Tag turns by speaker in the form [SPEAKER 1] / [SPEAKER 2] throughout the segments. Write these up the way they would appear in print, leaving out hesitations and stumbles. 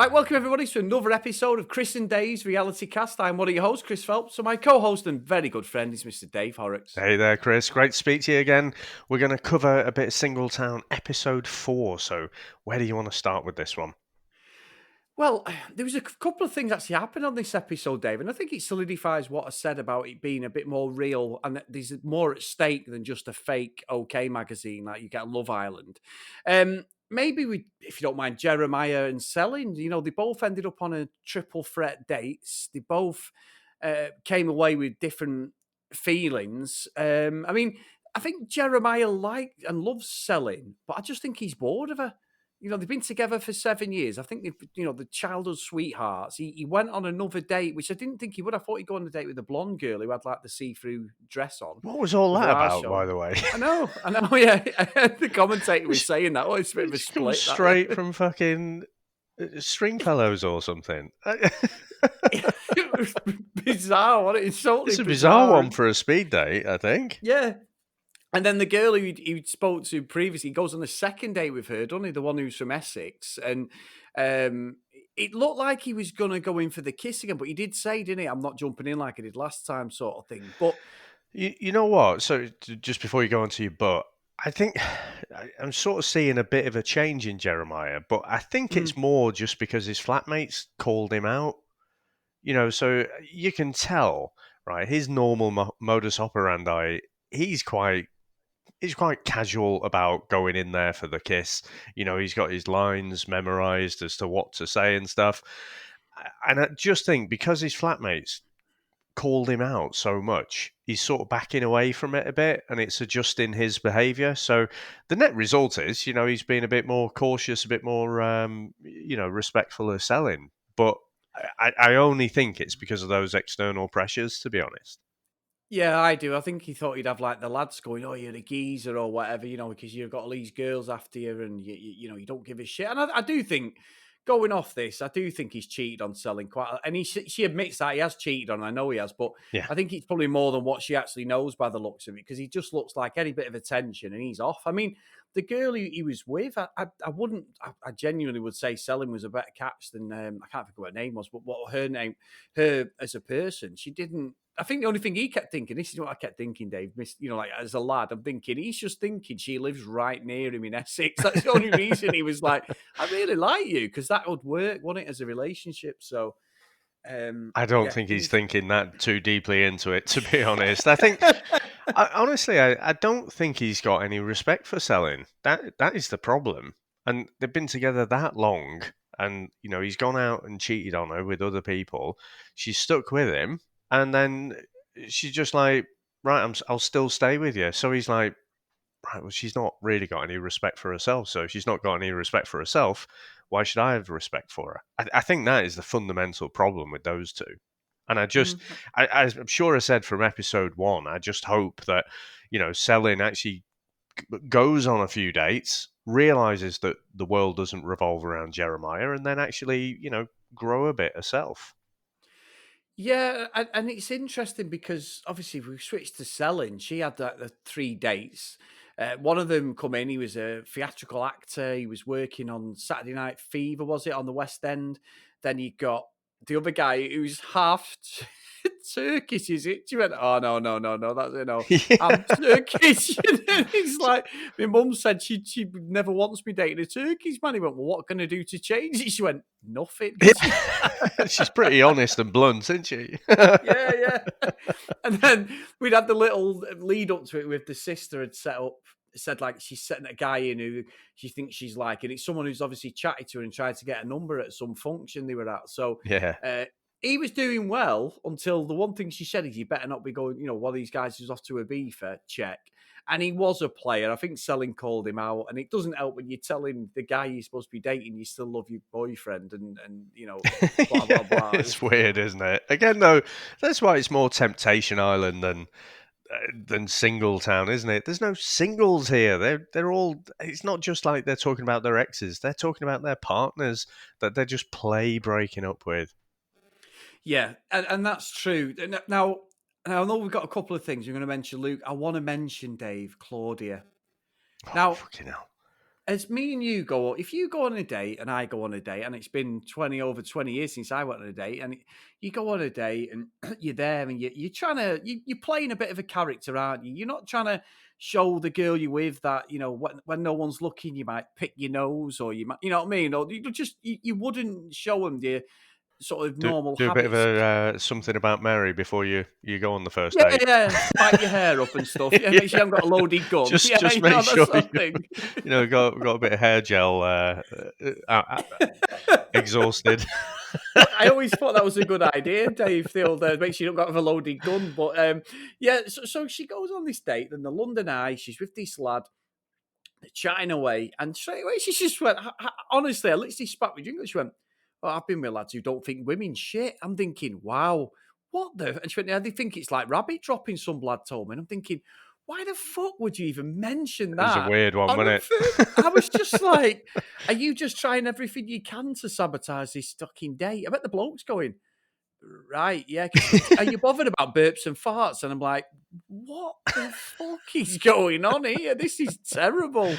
[SPEAKER 1] Right, welcome everybody to another episode of Chris and Dave's Reality Cast. I'm one of your hosts, Chris Phelps. So my co-host and very good friend is Mr. Dave Horrocks.
[SPEAKER 2] Hey there, Chris. Great to speak to you again. We're going to cover a bit of Singletown episode 4. So, where do you want to start with this one?
[SPEAKER 1] Well, there was a couple of things actually happened on this episode, Dave, and I think it solidifies what I said about it being a bit more real and that there's more at stake than just a fake OK magazine like you get on Love Island. Maybe if you don't mind, Jeremiah and Selin, they both ended up on a triple threat dates. They both came away with different feelings. I think Jeremiah liked and loves Selin, but I just think he's bored of her. They've been together for 7 years. I think the childhood sweethearts. He went on another date, which I didn't think he would. I thought he'd go on a date with a blonde girl who had like the see-through dress on
[SPEAKER 2] What was all
[SPEAKER 1] with
[SPEAKER 2] that
[SPEAKER 1] her eyes
[SPEAKER 2] about, by
[SPEAKER 1] showing.
[SPEAKER 2] the way?
[SPEAKER 1] I know, yeah. The commentator was saying that. Oh, it's a bit of a
[SPEAKER 2] It's come
[SPEAKER 1] split.
[SPEAKER 2] straight from fucking Stringfellows or something.
[SPEAKER 1] It was bizarre, wasn't it? It's totally
[SPEAKER 2] It's a bizarre
[SPEAKER 1] bizarre.
[SPEAKER 2] one for a speed date, I think.
[SPEAKER 1] Yeah. And then the girl who he spoke to previously goes on a second date with her, doesn't he? The one who's from Essex. And it looked like he was going to go in for the kiss again, but he did say, didn't he? I'm not jumping in like I did last time, sort of thing. But
[SPEAKER 2] You know what? So, just before you go on to your butt, I think I'm sort of seeing a bit of a change in Jeremiah, but I think it's more just because his flatmates called him out. So you can tell, right? His normal modus operandi, he's quite casual about going in there for the kiss. He's got his lines memorized as to what to say and stuff. And I just think because his flatmates called him out so much, he's sort of backing away from it a bit and it's adjusting his behavior. So the net result is, he's been a bit more cautious, a bit more, respectful of Selin. But I only think it's because of those external pressures, to be honest.
[SPEAKER 1] yeah, I do. I think he thought he'd have like the lads going, "Oh, you're a geezer" or whatever, because you've got all these girls after you, and you don't give a shit. And I do think, going off this, I do think he's cheated on Selling quite. And she admits that he has cheated on. I know he has, but
[SPEAKER 2] Yeah.
[SPEAKER 1] I think it's probably more than what she actually knows by the looks of it, because he just looks like any bit of attention, and he's off. I mean, the girl he was with, I wouldn't, I genuinely would say Selling was a better catch than I can't think of what her name was, but what her as a person, she didn't. I think the only thing he kept thinking, this is what I kept thinking, Dave, like as a lad, I'm thinking he's just thinking she lives right near him in Essex. That's the only reason he was like, I really like you, because that would work, wouldn't it, as a relationship? So,
[SPEAKER 2] I don't think he's thinking that too deeply into it, to be honest. I think, honestly, I don't think he's got any respect for Selin. That is the problem. And they've been together that long, and he's gone out and cheated on her with other people. She's stuck with him, and then she's just like, right, I'll still stay with you. So he's like, right, well, she's not really got any respect for herself. So if she's not got any respect for herself, why should I have respect for her? I think that is the fundamental problem with those two. And I'm sure I said from episode 1, I just hope that, Selin actually goes on a few dates, realizes that the world doesn't revolve around Jeremiah, and then actually, grow a bit herself.
[SPEAKER 1] Yeah, and it's interesting because obviously if we switched to Selling, she had the 3 dates. One of them come in, he was a theatrical actor. He was working on Saturday Night Fever, was it, on the West End? Then you got the other guy who's half Turkish, is it? She went, oh, no, that's it, no. I'm Turkish. And then he's like, my mum said she never wants me dating a Turkish man. He went, well, what can I do to change it? She went, nothing.
[SPEAKER 2] She's pretty honest and blunt, isn't she?
[SPEAKER 1] Yeah. And then we'd had the little lead up to it with the sister had said like she's setting a guy in who she thinks she's like, and it's someone who's obviously chatted to her and tried to get a number at some function they were at. So
[SPEAKER 2] Yeah.
[SPEAKER 1] He was doing well until the one thing she said is, you better not be going, one of these guys who's off to Ibiza, check. And he was a player. I think Selin called him out. And it doesn't help when you're telling the guy you're supposed to be dating you still love your boyfriend and blah, blah, blah.
[SPEAKER 2] It's weird, isn't it? Again, though, that's why it's more Temptation Island than Singletown, isn't it? There's no singles here. They're all. It's not just like they're talking about their exes. They're talking about their partners that they're just breaking up with.
[SPEAKER 1] Yeah, and that's true. Now, I know we've got a couple of things. You're going to mention Luke. I want to mention Dave, Claudia.
[SPEAKER 2] Oh,
[SPEAKER 1] Now,
[SPEAKER 2] fucking hell.
[SPEAKER 1] as me and you go, if you go on a date and I go on a date, and it's been over 20 years since I went on a date, and you go on a date and you're there and you're trying to, you're playing a bit of a character, aren't you? You're not trying to show the girl you're with that, when no one's looking, you might pick your nose or you might, you know what I mean? Or you wouldn't show them the sort of normal
[SPEAKER 2] Do a bit of
[SPEAKER 1] habits.
[SPEAKER 2] a something about Mary before you go on the first
[SPEAKER 1] Yeah,
[SPEAKER 2] date.
[SPEAKER 1] yeah, spike your hair up and stuff. Yeah,
[SPEAKER 2] Yeah.
[SPEAKER 1] make sure you haven't got a loaded gun. Yeah,
[SPEAKER 2] Just make
[SPEAKER 1] that
[SPEAKER 2] sure
[SPEAKER 1] sort of thing.
[SPEAKER 2] got a bit of hair gel exhausted.
[SPEAKER 1] I always thought that was a good idea, Dave. The old make sure you don't got a loaded gun. But yeah, so she goes on this date, and the London Eye. She's with this lad, chatting away, and straight away she just went. Honestly, I literally spat my drink. She went, "Oh, I've been with lads who don't think women shit." I'm thinking, "Wow, what the?" And she went, "Yeah, they think it's like rabbit dropping." Some lad told me, and I'm thinking, "Why the fuck would you even mention
[SPEAKER 2] It was a
[SPEAKER 1] that?"
[SPEAKER 2] weird one,
[SPEAKER 1] On the
[SPEAKER 2] wasn't
[SPEAKER 1] first, I was just like, "Are you just trying everything you can to sabotage this fucking date?" I bet the bloke's going, "Right, yeah." Because she goes, "Are you bothered about burps and farts?" And I'm like, "What the fuck is going on here? This is terrible."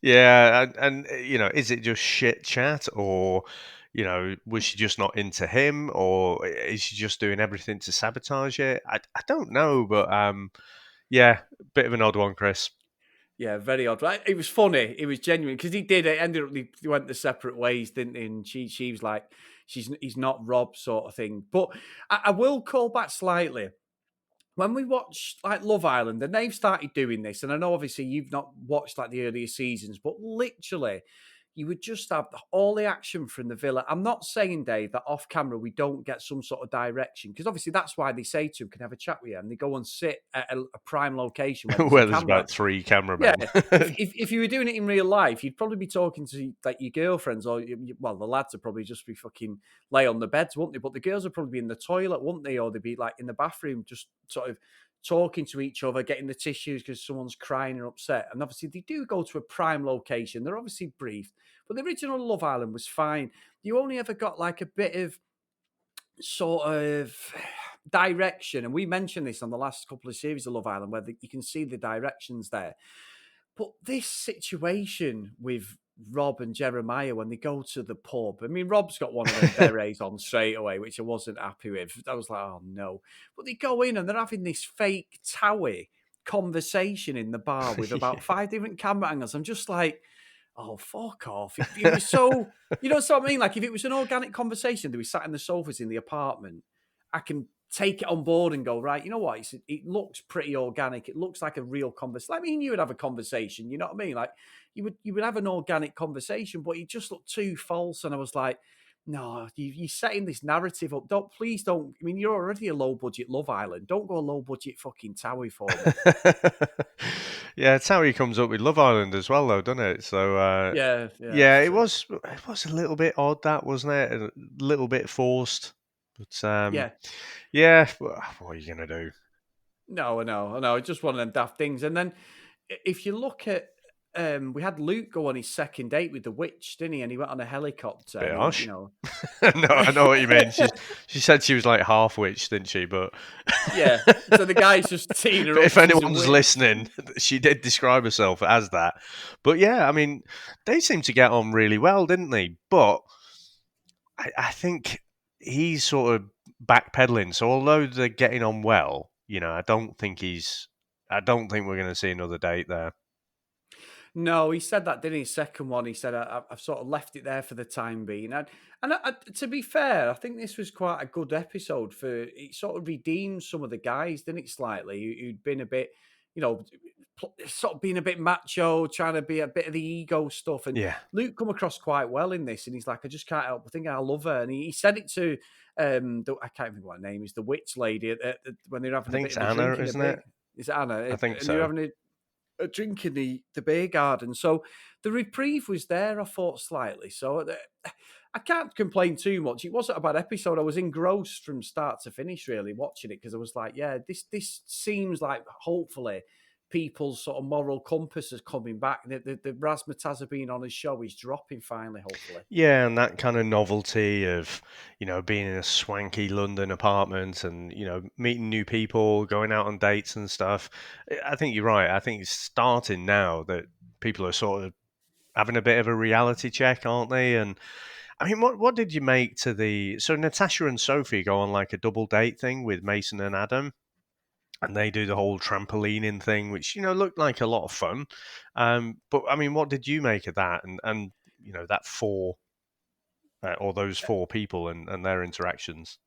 [SPEAKER 2] Yeah, and is it just shit chat, or was she just not into him, or is she just doing everything to sabotage it? I don't know, but yeah, bit of an odd one, Chris.
[SPEAKER 1] Yeah, very odd. Right? It was funny. It was genuine because he did it. Ended up they went the separate ways, didn't he? And she was like, he's not Rob sort of thing. But I will call back slightly. When we watched like Love Island, and they've started doing this, and I know obviously you've not watched like the earlier seasons, but literally you would just have all the action from the villa. I'm not saying, Dave, that off camera we don't get some sort of direction, because obviously that's why they say to him, can I have a chat with you, and they go and sit at a prime location where there's a
[SPEAKER 2] Where there's
[SPEAKER 1] camera.
[SPEAKER 2] about three
[SPEAKER 1] Yeah,
[SPEAKER 2] cameramen.
[SPEAKER 1] if you were doing it in real life, you'd probably be talking to like your girlfriends, or well, the lads would probably just be fucking lay on the beds, wouldn't they? But the girls would probably be in the toilet, wouldn't they? Or they'd be like in the bathroom, just sort of talking to each other, getting the tissues because someone's crying or upset. And obviously, they do go to a prime location. They're obviously briefed, but the original Love Island was fine. You only ever got like a bit of sort of direction, and we mentioned this on the last couple of series of Love Island, where you can see the directions there. But this situation with Rob and Jeremiah when they go to the pub, I mean, Rob's got one of them berets on straight away, which I wasn't happy with. I was like, oh no. But they go in and they're having this fake Towie conversation in the bar with about
[SPEAKER 2] Yeah.
[SPEAKER 1] 5 different camera angles. I'm just like, oh, fuck off. It was so, so what I mean? Like, if it was an organic conversation, they were sat in the sofas in the apartment, I can take it on board and go, right, you know what? It looks pretty organic. It looks like a real conversation. Like, I mean, you would have a conversation, you know what I mean? Like, you would have an organic conversation, but it just looked too false. And I was like, no, you're setting this narrative up. Please don't. I mean, you're already a low budget Love Island. Don't go a low budget fucking Towie for me.
[SPEAKER 2] Yeah, it's how he comes up with Love Island as well, though, doesn't it? So
[SPEAKER 1] Yeah, yeah,
[SPEAKER 2] yeah,
[SPEAKER 1] that's
[SPEAKER 2] it
[SPEAKER 1] true.
[SPEAKER 2] was a little bit odd, that wasn't it? A little bit forced, but
[SPEAKER 1] Yeah.
[SPEAKER 2] yeah. What are you gonna do?
[SPEAKER 1] No, I know, I know. It's just one of them daft things. And then if you look at, we had Luke go on his second date with the witch, didn't he? And he went on a helicopter,
[SPEAKER 2] Bit
[SPEAKER 1] and
[SPEAKER 2] harsh.
[SPEAKER 1] he.
[SPEAKER 2] No, I know what you mean. She said she was like half witch, didn't she? But
[SPEAKER 1] Yeah. So the guy's just teeing her
[SPEAKER 2] but
[SPEAKER 1] up.
[SPEAKER 2] if
[SPEAKER 1] She's a
[SPEAKER 2] anyone's
[SPEAKER 1] witch.
[SPEAKER 2] listening, she did describe herself as that. But yeah, I mean, they seem to get on really well, didn't they? But I think he's sort of backpedaling. So although they're getting on well, I don't think we're going to see another date there.
[SPEAKER 1] No, he said that, didn't he? Second one, he said, I've sort of left it there for the time being. To be fair, I think this was quite a good episode for it. Sort of redeemed some of the guys, didn't it? Slightly, who'd been a bit, you know, sort of being a bit macho, trying to be a bit of the ego stuff. And
[SPEAKER 2] Yeah,
[SPEAKER 1] Luke come across quite well in this, and he's like, I just can't help but think I love her. And he said it to, I can't remember what her name is, the witch lady when they're
[SPEAKER 2] I
[SPEAKER 1] having a
[SPEAKER 2] think
[SPEAKER 1] bit
[SPEAKER 2] it's
[SPEAKER 1] of a
[SPEAKER 2] Anna,
[SPEAKER 1] drink in a
[SPEAKER 2] isn't
[SPEAKER 1] bit.
[SPEAKER 2] it?
[SPEAKER 1] Is it Anna?
[SPEAKER 2] I think
[SPEAKER 1] And they're
[SPEAKER 2] so.
[SPEAKER 1] having a drink in the beer garden. So the reprieve was there, I thought, slightly. So I can't complain too much. It wasn't a bad episode. I was engrossed from start to finish, really, watching it, because I was like, yeah, this seems like hopefully people's sort of moral compass is coming back. The razzmatazz of being on his show is dropping finally, hopefully.
[SPEAKER 2] Yeah, and that kind of novelty of, being in a swanky London apartment and, meeting new people, going out on dates and stuff. I think you're right. I think it's starting now that people are sort of having a bit of a reality check, aren't they? And I mean, what did you make to the so Natasha and Sophie go on like a double date thing with Mason and Adam, and they do the whole trampolining thing, which looked like a lot of fun. But I mean, what did you make of that? And that four or those four people and their interactions.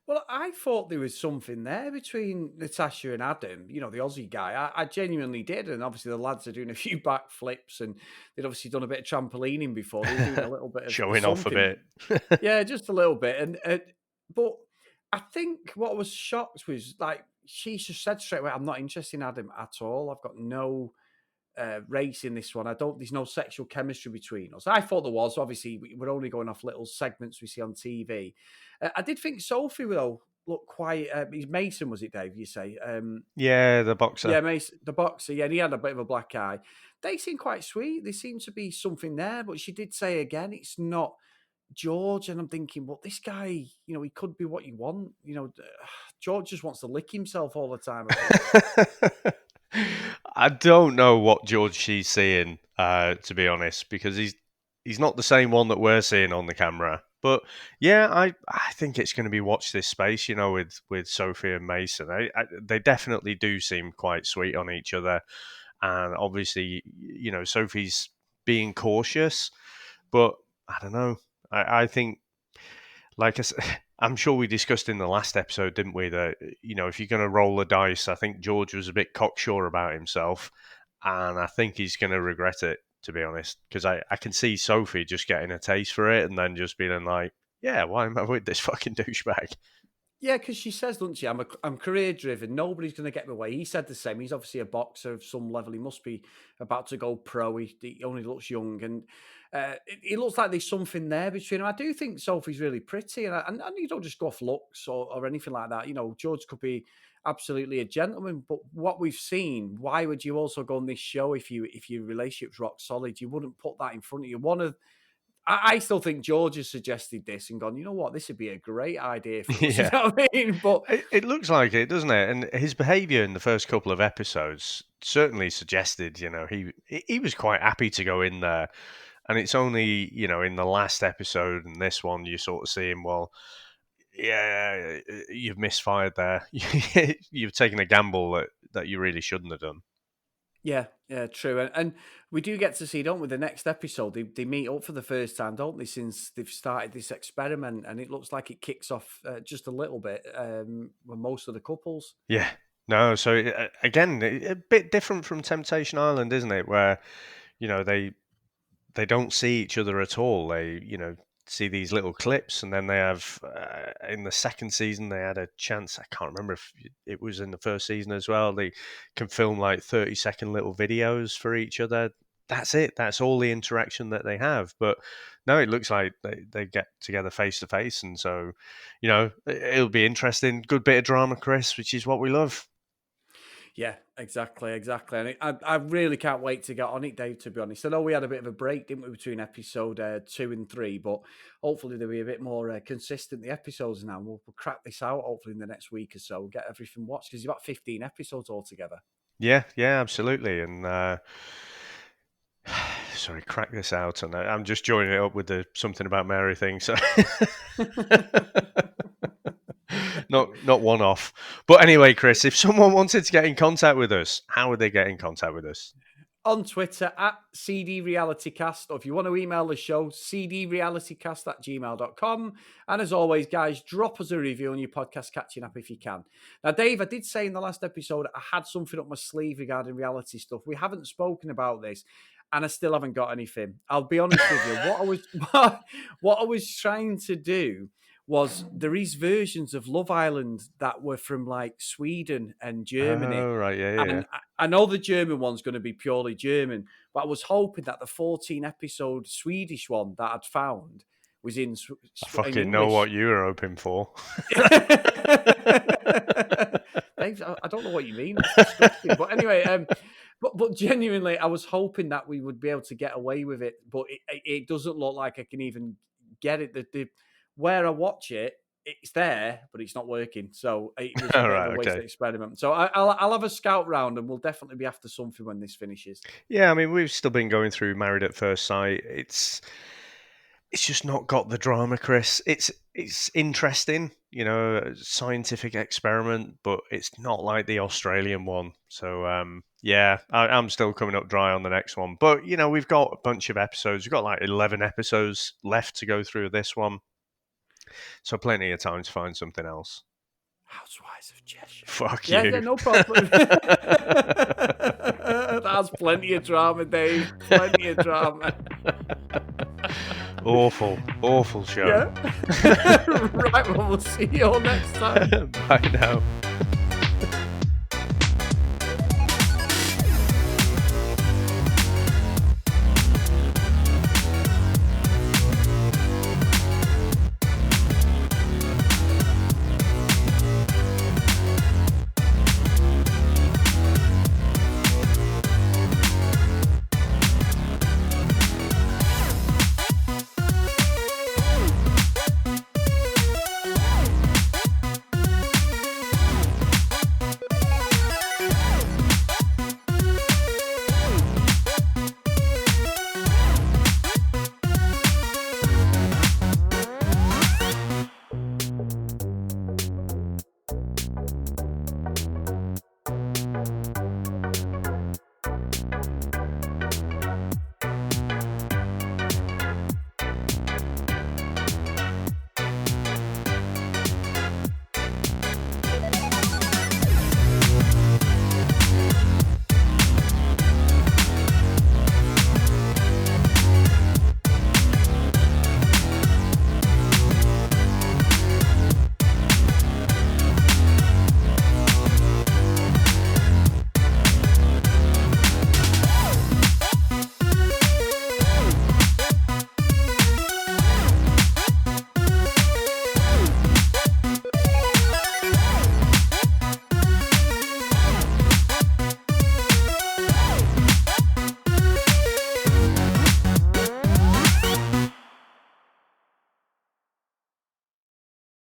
[SPEAKER 1] Well, I thought there was something there between Natasha and Adam, the Aussie guy. I genuinely did. And obviously, the lads are doing a few backflips and they'd obviously done a bit of trampolining before. They were doing a little bit of
[SPEAKER 2] Showing off a
[SPEAKER 1] something.
[SPEAKER 2] bit.
[SPEAKER 1] Yeah, just a little bit. But I think what I was shocked was like, she just said straight away, I'm not interested in Adam at all. I've got no race in this one. There's no sexual chemistry between us. I thought there was. Obviously, we're only going off little segments we see on TV. I did think Sophie, though, looked quite. Mason, was it, Dave? You say?
[SPEAKER 2] Yeah, the boxer.
[SPEAKER 1] Yeah, Mason, the boxer. Yeah, and he had a bit of a black eye. They seem quite sweet. There seems to be something there, but she did say again, it's not George. And I'm thinking, well, this guy, he could be what you want. George just wants to lick himself all the time, I think.
[SPEAKER 2] I don't know what George she's seeing, to be honest, because he's not the same one that we're seeing on the camera. But yeah, I think it's going to be watch this space, with Sophie and Mason. They definitely do seem quite sweet on each other, and obviously, Sophie's being cautious, but I don't know. I think, like I'm sure we discussed in the last episode, didn't we? That if you're going to roll the dice, I think George was a bit cocksure about himself, and I think he's going to regret it. To be honest, because I can see Sophie just getting a taste for it and then just being like, "Yeah, why am I with this fucking douchebag?"
[SPEAKER 1] Yeah, because she says, doesn't she? I'm career driven. Nobody's going to get me away. He said the same. He's obviously a boxer of some level. He must be about to go pro. He only looks young, and it looks like there's something there between them. I do think Sophie's really pretty, and you don't just go off looks or anything like that. George could be absolutely a gentleman, but what we've seen, why would you also go on this show if your relationship's rock solid? You wouldn't put that in front of you. I still think George has suggested this and gone, you know what, this would be a great idea for us. You
[SPEAKER 2] Yeah,
[SPEAKER 1] know what I mean? But
[SPEAKER 2] it looks like it, doesn't it? And his behaviour in the first couple of episodes certainly suggested, he was quite happy to go in there. And it's only, in the last episode and this one, you sort of see him, well, yeah, you've misfired there. You've taken a gamble that you really shouldn't have done.
[SPEAKER 1] yeah, true. And we do get to see, don't we, the next episode, they meet up for the first time, don't they, since they've started this experiment. And it looks like it kicks off just a little bit with most of the couples.
[SPEAKER 2] Yeah. No, so again, a bit different from Temptation Island, isn't it? Where, they don't see each other at all. They, see these little clips, and then they have in the second season they had a chance. I can't remember if it was in the first season as well. They can film like 30-second little videos for each other. That's it. That's all the interaction that they have. But no, it looks like they get together face to face, and so it'll be interesting. Good bit of drama, Chris, which is what we love.
[SPEAKER 1] Yeah, exactly. And I really can't wait to get on it, Dave, to be honest. I know we had a bit of a break, didn't we, between episode 2 and 3, but hopefully there'll be a bit more consistent, the episodes now. We'll crack this out, hopefully, in the next week or so. We'll get everything watched, because you've got 15 episodes altogether.
[SPEAKER 2] Yeah, absolutely. And sorry, crack this out, and I'm just joining it up with the something about Mary thing. So not one off. But anyway, Chris, if someone wanted to get in contact with us, how would they get in contact with us?
[SPEAKER 1] On Twitter at CDRealityCast, or if you want to email the show, cdrealitycast@gmail.com. And as always, guys, drop us a review on your podcast catching up if you can. Now, Dave, I did say in the last episode I had something up my sleeve regarding reality stuff. We haven't spoken about this, and I still haven't got anything. I'll be honest with you. What I was trying to do was, there is versions of Love Island that were from like Sweden and Germany.
[SPEAKER 2] Oh, right, yeah.
[SPEAKER 1] And I know the German one's going to be purely German, but I was hoping that the 14 episode Swedish one that I'd found was in
[SPEAKER 2] I fucking
[SPEAKER 1] English.
[SPEAKER 2] know what you were hoping for.
[SPEAKER 1] Dave, I don't know what you mean. That's disgusting. But anyway, but genuinely, I was hoping that we would be able to get away with it, but it doesn't look like I can even get it. Where I watch it, it's there, but it's not working. So it was a
[SPEAKER 2] All
[SPEAKER 1] bit of
[SPEAKER 2] right,
[SPEAKER 1] a wasted
[SPEAKER 2] okay.
[SPEAKER 1] experiment. So I'll have a scout round, and we'll definitely be after something when this finishes.
[SPEAKER 2] Yeah, I mean, we've still been going through Married at First Sight. It's just not got the drama, Chris. It's interesting, a scientific experiment, but it's not like the Australian one. So yeah, I'm still coming up dry on the next one. But we've got a bunch of episodes. We've got like 11 episodes left to go through this one, so plenty of time to find something else.
[SPEAKER 1] Housewives of Cheshire.
[SPEAKER 2] Fuck
[SPEAKER 1] Yeah,
[SPEAKER 2] you.
[SPEAKER 1] no problem. That's plenty of drama, Dave. Plenty of drama.
[SPEAKER 2] Awful show.
[SPEAKER 1] Yeah. Right, well, we'll see you all next time.
[SPEAKER 2] Bye now.